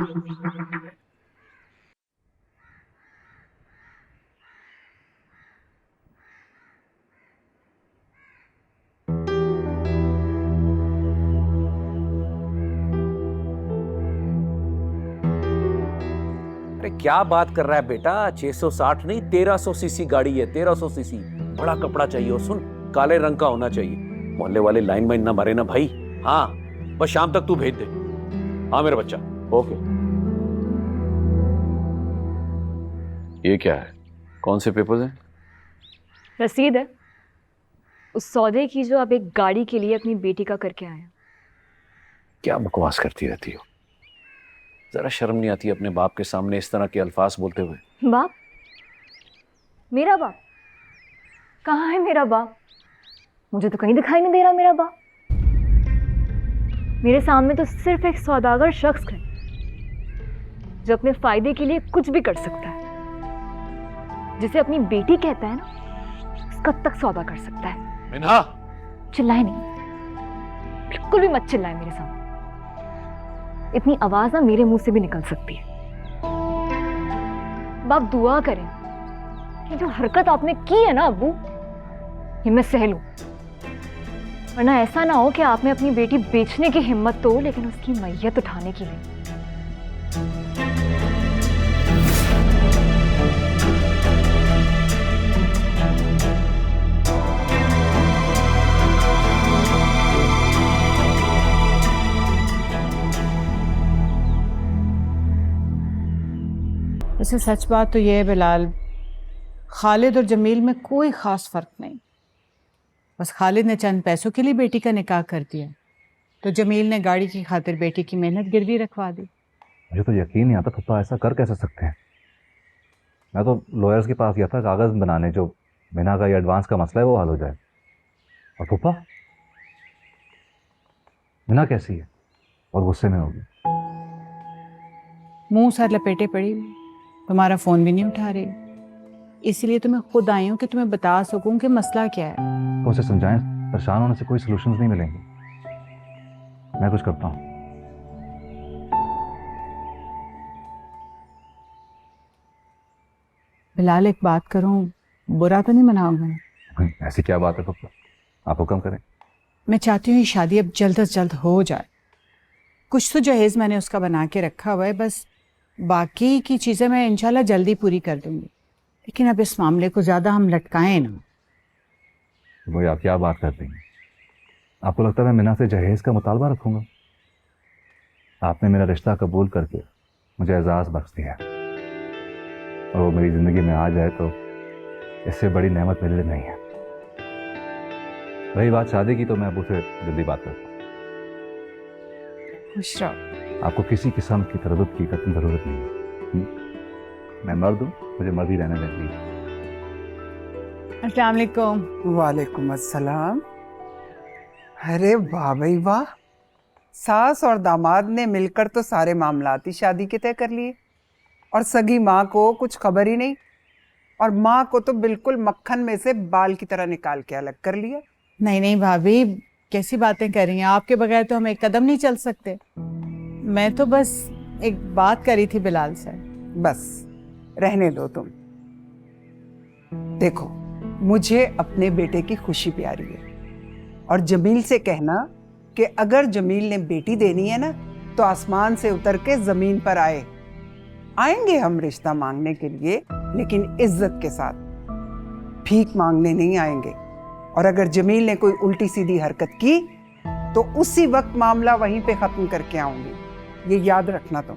अरे क्या बात कर रहा है बेटा, 660 नहीं 1300 सीसी गाड़ी है, 1300 सीसी। बड़ा कपड़ा चाहिए और सुन, काले रंग का होना चाहिए। मोहल्ले वाले लाइन में ना मारे ना भाई। हाँ बस शाम तक तू भेज दे। हाँ मेरा बच्चा। ओके। ये क्या है, कौन से पेपर्स हैं? रसीद है उस सौदे की जो आप एक गाड़ी के लिए अपनी बेटी का करके आए हैं। क्या बकवास करती रहती हो, जरा शर्म नहीं आती अपने बाप के सामने इस तरह के अल्फाज बोलते हुए? बाप? मेरा बाप? कहाँ है मेरा बाप? मुझे तो कहीं दिखाई नहीं दे रहा मेरा बाप। मेरे सामने तो सिर्फ एक सौदागर शख्स है जो अपने फायदे के लिए कुछ भी कर सकता है। जिसे अपनी बेटी कहता है ना, उसका तक सौदा कर सकता है। मिन्हा, चिल्लाए नहीं, बिल्कुल भी मत चिल्लाए मेरे सामने। इतनी आवाज ना मेरे मुंह से भी निकल सकती है। बाप दुआ करें कि जो हरकत आपने की है ना अब्बू, ये मैं सह लूं, वरना ऐसा ना हो कि आपने अपनी बेटी बेचने की हिम्मत तो लेकिन उसकी मैयत उठाने की नहीं। वैसे सच बात तो ये है बिलाल, खालिद और जमील में कोई ख़ास फ़र्क नहीं। बस खालिद ने चंद पैसों के लिए बेटी का निकाह कर दिया, तो जमील ने गाड़ी की खातिर बेटी की मेहनत गिरवी रखवा दी। मुझे तो यकीन नहीं आता पप्पा ऐसा कर कैसे सकते हैं। मैं तो लॉयर्स के पास गया था कागज़ बनाने, जो मीना का ये एडवांस का मसला है वो हल हो जाए। और पप्पा, मीना कैसी है? और गुस्से में होगी। मुंह सर लपेटे पड़ी, तुम्हारा फ़ोन भी नहीं उठा रही, इसीलिए तो मैं खुद आई हूँ कि तुम्हें बता सकूं कि मसला क्या है। तो उसे समझाएं, परेशान होने से कोई सॉल्यूशंस नहीं मिलेंगे। मैं कुछ करता हूँ। बिलाल एक बात करूं, बुरा तो नहीं मनाओगे? ऐसी क्या बात है पप्पा, आप हुक्म करें। मैं चाहती हूँ ये शादी अब जल्द से जल्द हो जाए। कुछ तो जहेज़ मैंने उसका बना के रखा हुआ है, बस बाकी की चीज़ें मैं इंशाल्लाह जल्दी पूरी कर दूंगी। लेकिन अब इस मामले को ज़्यादा हम लटकाएं ना। वही आप क्या बात करते हैं? आपको लगता है मैं मीना से जहेज़ का मुतालबा रखूँगा? आपने मेरा रिश्ता कबूल करके मुझे एजाज़ बख्श दिया, और वो मेरी ज़िंदगी में आ जाए तो इससे बड़ी नेमत मेरे लिए नहीं है। रही बात शादी की, तो मैं अब उसे जल्दी बात करता हूँ। खुश रहो। आपको किसी किस्म की तरद्दुद की कतई ज़रूरत नहीं है। मैं मर्द हूँ, मुझे मर्द ही रहने देंगी। अस्सलाम वालेकुम। वालेकुम अस्सलाम। अरे वाह भाई वाह, सास और दामाद ने मिलकर तो सारे मामलात ही शादी के तय कर लिए, और सगी माँ को कुछ खबर ही नहीं, और माँ को तो बिल्कुल मक्खन में से बाल की तरह निकाल के अलग कर लिया। नहीं नहीं भाभी, कैसी बातें कर रही हैं? आपके बगैर तो हम एक कदम नहीं चल सकते। मैं तो बस एक बात करी थी बिलाल से। बस रहने दो तुम। देखो, मुझे अपने बेटे की खुशी प्यारी है, और जमील से कहना कि अगर जमील ने बेटी देनी है ना, तो आसमान से उतर के जमीन पर आएंगे हम रिश्ता मांगने के लिए, लेकिन इज्जत के साथ, भीख मांगने नहीं आएंगे। और अगर जमील ने कोई उल्टी सीधी हरकत की तो उसी वक्त मामला वहीं पे खत्म करके आऊंगी, ये याद रखना तुम।